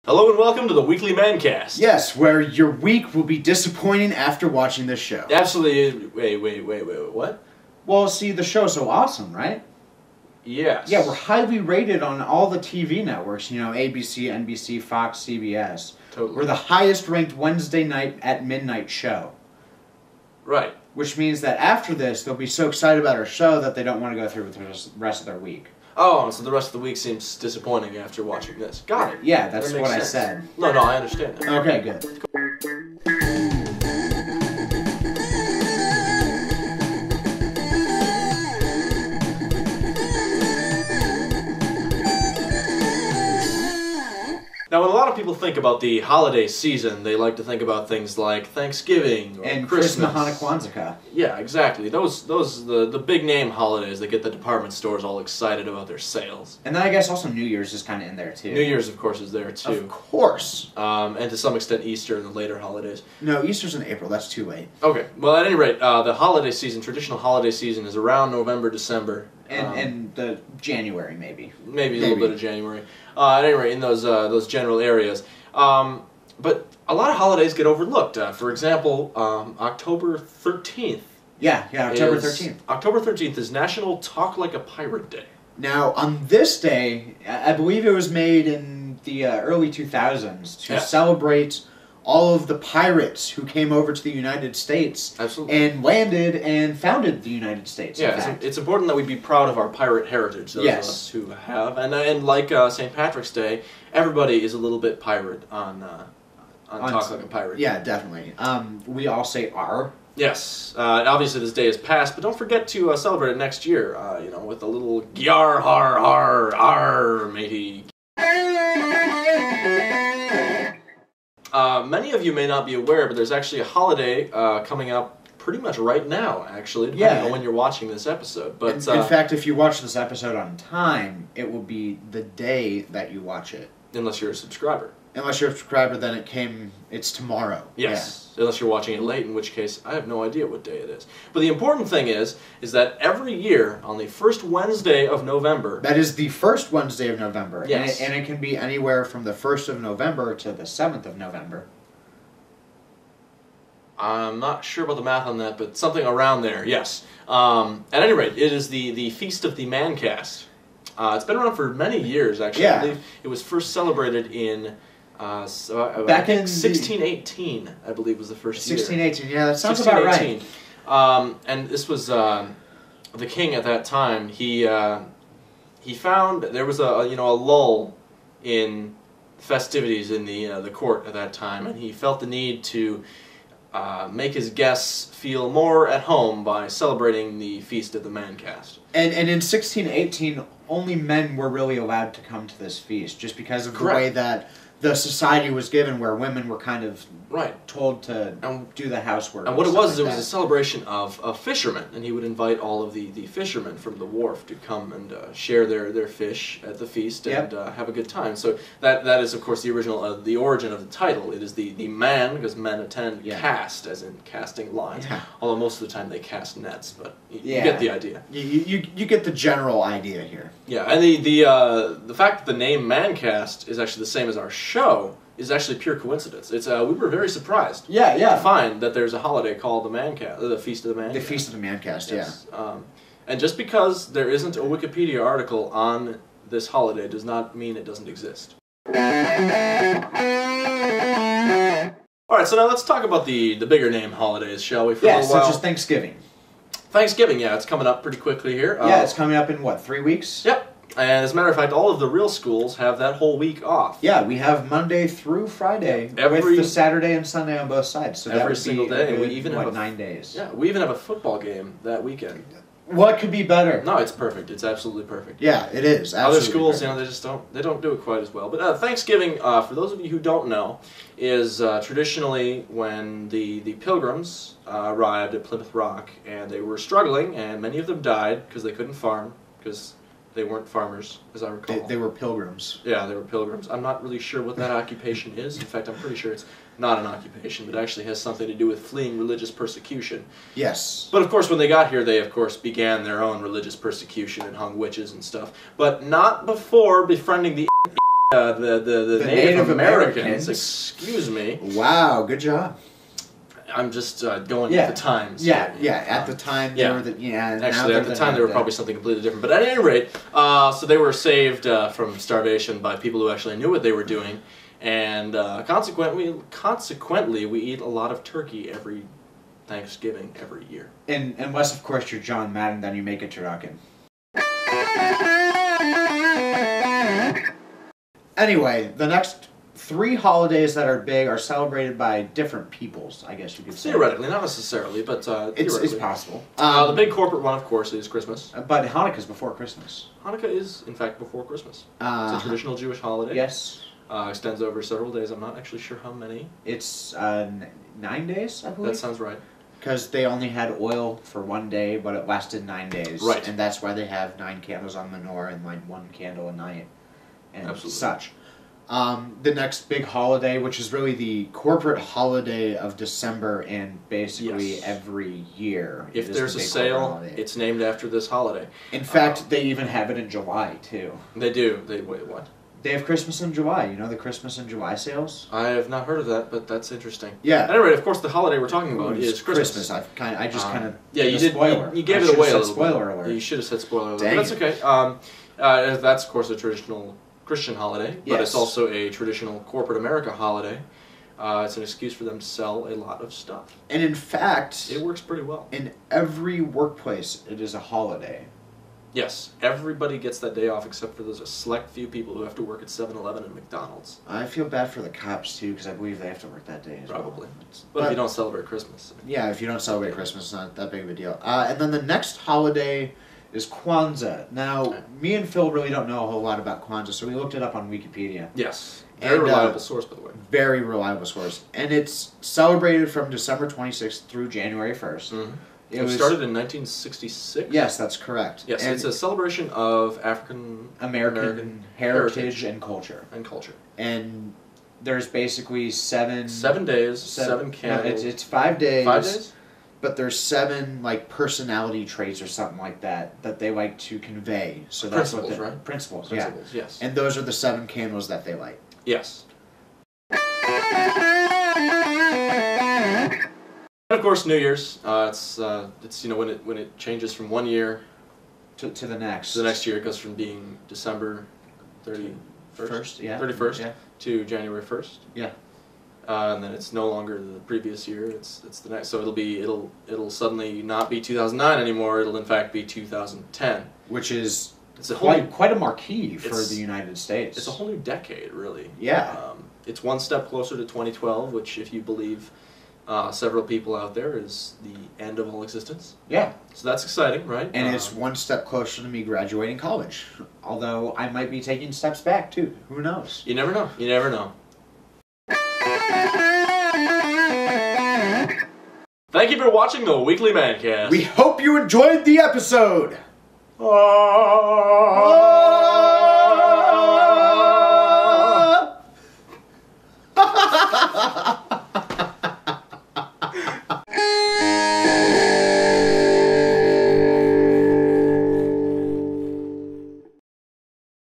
Hello and welcome to the weekly MANcast. Yes, where your week will be disappointing after watching this show. Absolutely. Wait, what? Well, see, the show's so awesome, right? Yes. Yeah, we're highly rated on all the TV networks, you know, ABC, NBC, Fox, CBS. Totally. We're the highest ranked Wednesday night at midnight show. Right. Which means that after this, they'll be so excited about our show that they don't want to go through with the rest of their week. Oh, so the rest of the week seems disappointing after watching this. Got it. Yeah, that's what I sense. said. No, I understand that. Okay, good. Now, when a lot of people think about the holiday season, they like to think about things like Thanksgiving or And Christmas. Kwanzaa. Yeah, exactly. Those the big name holidays that get the department stores all excited about their sales. And then I guess also New Year's is kind of in there too. New Year's, of course, is there too. Of course. And to some extent Easter and the later holidays. No, Easter's in April. That's too late. Okay. Well, at any rate, the holiday season, traditional holiday season, is around November, December. And the January, maybe. Maybe a little bit of January. At any rate, in those general areas. But a lot of holidays get overlooked. For example, October 13th. Yeah, October 13th. October 13th is National Talk Like a Pirate Day. Now, on this day, I believe it was made in the early 2000s to celebrate all of the pirates who came over to the United States. Absolutely. And landed and founded the United States. Yeah, it's important that we be proud of our pirate heritage, those of us who have. And like St. Patrick's Day, everybody is a little bit pirate on Talk Like a Pirate. Yeah, definitely. We all say "R." Yes. Obviously, this day is past, but don't forget to celebrate it next year. With a little "Gyar har har ar, matey." Many of you may not be aware, but there's actually a holiday coming up pretty much right now, actually, depending on when you're watching this episode. But in fact, if you watch this episode on time, it will be the day that you watch it. Unless you're a subscriber. Unless you're a subscriber, then it's tomorrow. Yes, unless you're watching it late, in which case I have no idea what day it is. But the important thing is that every year on the first Wednesday of November... That is the first Wednesday of November. Yes. And it can be anywhere from the 1st of November to the 7th of November. I'm not sure about the math on that, but something around there, yes. At any rate, it is the Feast of the MANcast. It's been around for many years, actually. Yeah. I believe it was first celebrated in... back in 1618, I believe, was the first year. 1618, yeah, that sounds about right. And this was the king at that time. He found there was a lull in festivities in the court at that time, and he felt the need to make his guests feel more at home by celebrating the Feast of the MANcast. And in 1618, only men were really allowed to come to this feast, just because of the way that the society was given, where women were kind of told to do the housework. And what it was a celebration of fishermen, and he would invite all of the fishermen from the wharf to come and share their fish at the feast and have a good time. So that is, of course, the original, the origin of the title. It is the man, because men attend cast, as in casting lines. Yeah. Although most of the time they cast nets, but you get the idea. You get the general idea here. Yeah, and the fact that the name MANcast is actually the same as our show is actually pure coincidence. It's we were very surprised to find that there's a holiday called the MANcast, the Feast of the MANcast. The Feast of the MANcast, yes. And just because there isn't a Wikipedia article on this holiday does not mean it doesn't exist. Alright, so now let's talk about the bigger name holidays, shall we, for a little while? Such as Thanksgiving. Thanksgiving, it's coming up pretty quickly here. It's coming up in, what, 3 weeks? Yep. And as a matter of fact, all of the real schools have that whole week off. Yeah, we have Monday through Friday, with the Saturday and Sunday on both sides. So every single day. Good, we even have 9 days. Yeah, we even have a football game that weekend. What could be better? No, it's perfect. It's absolutely perfect. Yeah, it is. Other schools, they just don't do it quite as well. But Thanksgiving, for those of you who don't know, is traditionally when the Pilgrims arrived at Plymouth Rock, and they were struggling, and many of them died because they couldn't farm, because they weren't farmers, as I recall. They were pilgrims. Yeah, they were pilgrims. I'm not really sure what that occupation is. In fact, I'm pretty sure it's not an occupation, but actually has something to do with fleeing religious persecution. Yes. But of course, when they got here, they of course began their own religious persecution and hung witches and stuff. But not before befriending the the Native Americans. Excuse me. Wow, good job. I'm just going with the times. Yeah, at the time they were actually, at the time they were probably something completely different. But at any rate, so they were saved from starvation by people who actually knew what they were doing, and consequently, we eat a lot of turkey every Thanksgiving every year. Unless, of course, you're John Madden, then you make it turducken. Anyway, the next 3 holidays that are big are celebrated by different peoples, I guess you could say. Theoretically, not necessarily, but it's possible. The big corporate one, of course, is Christmas. But Hanukkah's before Christmas. Hanukkah is, in fact, before Christmas. It's a traditional Jewish holiday. Yes. Extends over several days. I'm not actually sure how many. It's 9 days, I believe. That sounds right. Because they only had oil for 1 day, but it lasted 9 days. Right. And that's why they have 9 candles on the menorah and like 1 candle a night. And such. The next big holiday, which is really the corporate holiday of December and basically every year. If there's a sale, it's named after this holiday. In fact, they even have it in July, too. They do. Wait, what? They have Christmas in July. You know the Christmas in July sales? I have not heard of that, but that's interesting. Yeah. At any rate, of course, the holiday we're talking about is Christmas. I just kind of you did. You gave it away a little spoiler bit. alert. You should have said spoiler alert. Dang But that's okay. That's of course a traditional Christian holiday, but it's also a traditional corporate America holiday. It's an excuse for them to sell a lot of stuff. And in fact, it works pretty well. In every workplace, it is a holiday. Yes, everybody gets that day off except for those select few people who have to work at 7-Eleven and McDonald's. I feel bad for the cops, too, because I believe they have to work that day as well. Probably. But if you don't celebrate Christmas. Yeah, if you don't celebrate Christmas, it's not that big of a deal. And then the next holiday is Kwanzaa. Now, me and Phil really don't know a whole lot about Kwanzaa, so we looked it up on Wikipedia. Yes. Very reliable source, by the way. Very reliable source. And it's celebrated from December 26th through January 1st. Mm-hmm. It started in 1966? Yes, that's correct. Yes, and it's a celebration of African American heritage and culture. And there's basically 7 days, 7 candles. No, it's 5 days. 5 days? But there's 7 like personality traits or something like that they like to convey. So that's principles, right? Principles, yes. And those are the 7 candles that they light. Yes. And of course, New Year's. It's when it changes from 1 year to the next. To the next year, it goes from being December 31st to January 1st. Yeah. And then it's no longer the previous year. It's the next. So it'll suddenly not be 2009 anymore. It'll in fact be 2010. Which is it's quite a marquee for the United States. It's a whole new decade, really. Yeah. It's one step closer to 2012, which, if you believe several people out there, is the end of all existence. Yeah. So that's exciting, right? And it's one step closer to me graduating college. Although I might be taking steps back, too. Who knows? You never know. You never know. Thank you for watching the Weekly MANcast. We hope you enjoyed the episode.